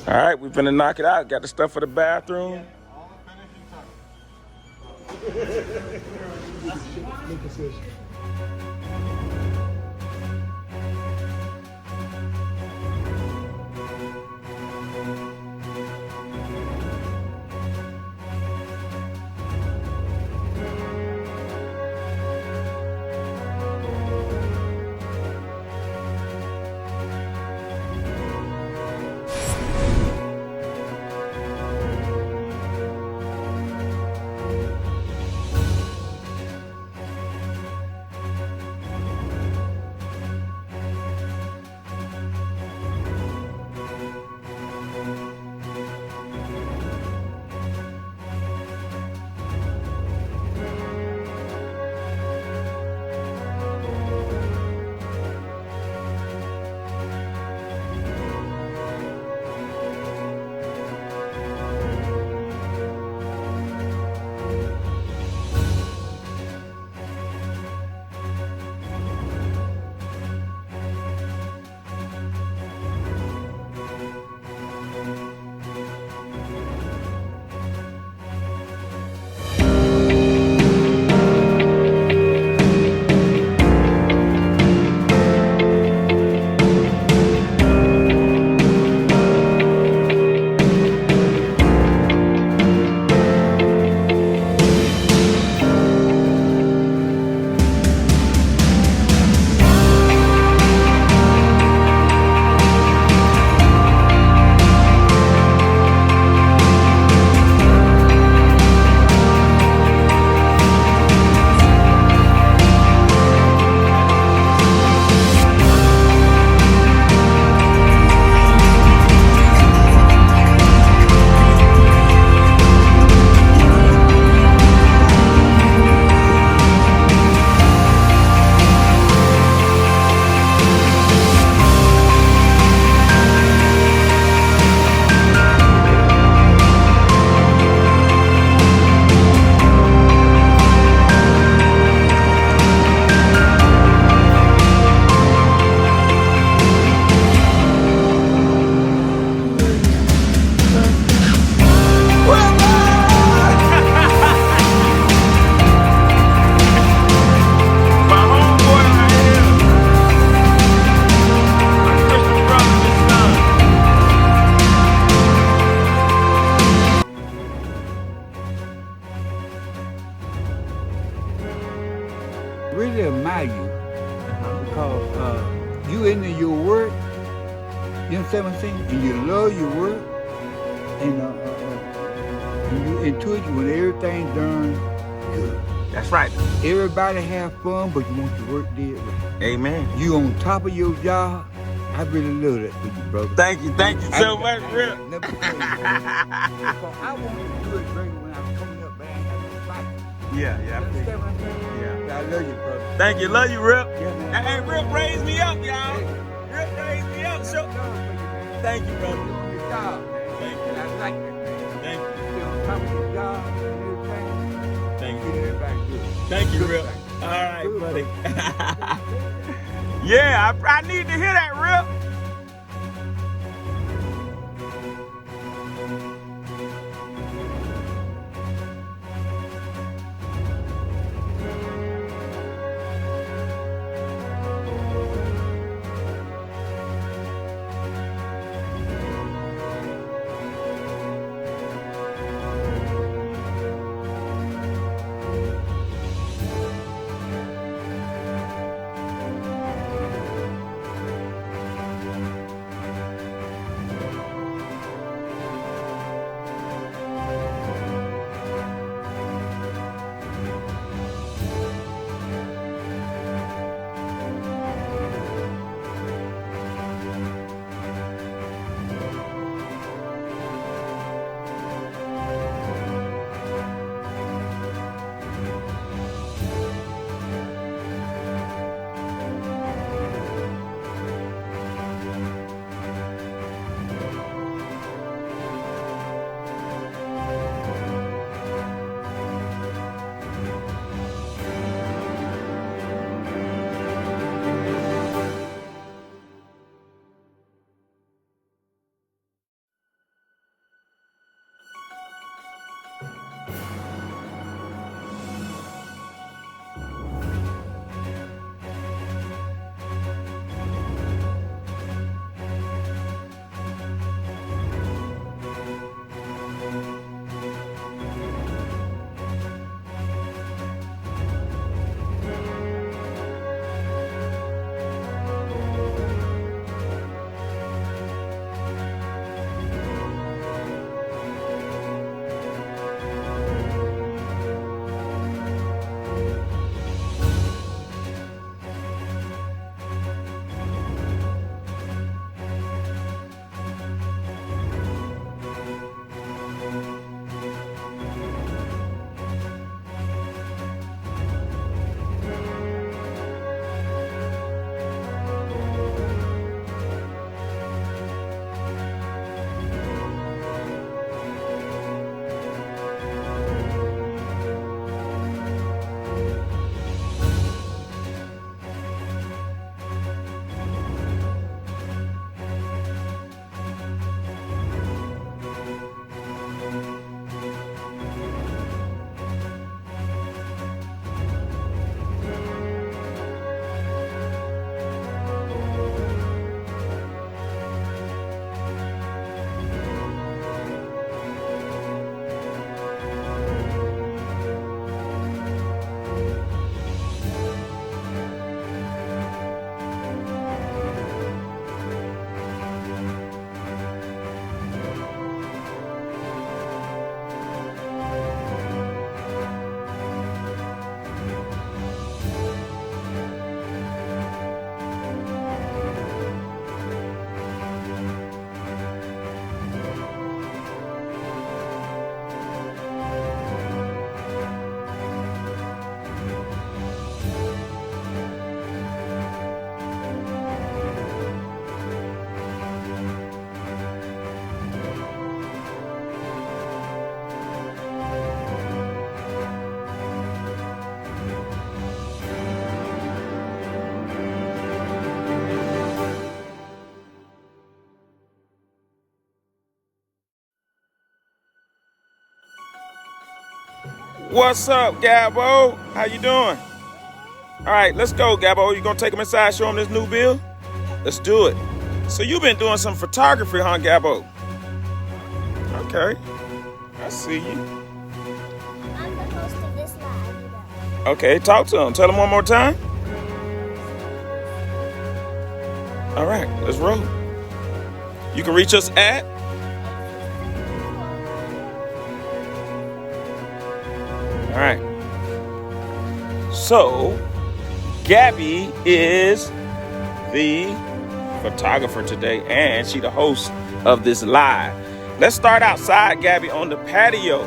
All right, we finna knock it out. Got the stuff for the bathroom. Really admire you because you into your work, you understand what I'm saying? And you love your work, and you into it when everything's done good. That's right. Everybody have fun, but you want your work did right. Amen. You on top of your job. I really love that for you, brother. Thank you so much, Rip. Never tell you, because I want to do it great when I'm coming up, but I ain't having to fight. Yeah. You understand what I'm saying? Yeah. I love you, brother. Thank you. Love you, Rip. Yeah, man. Hey, Rip raised me up, y'all. Rip raised me up. So, thank you, brother. You're on your job, man. Thank you. And I like that, man. Thank you. You're on top of your job and everything. Thank Get you. everybody good. Thank you, Good Rip. thing. All right, Good buddy. thing. Yeah, I need to hear that, Rip. What's up, Gabbo? How you doing? All right, let's go, Gabbo. You gonna take him inside, show him this new build? Let's do it. So you've been doing some photography, huh, Gabbo? Okay, I see you. I'm the host of this live. Okay, talk to him. Tell him one more time. All right, let's roll. You can reach us at all right. So, Gabby is the photographer today, and she the host of this live. Let's start outside, Gabby, on the patio.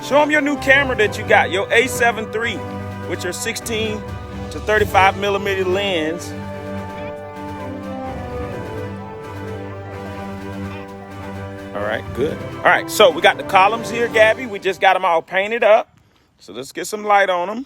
Show them your new camera that you got, your A7 III, with your 16 to 35 millimeter lens. All right, good. All right, so we got the columns here, Gabby. We just got them all painted up. So let's get some light on them.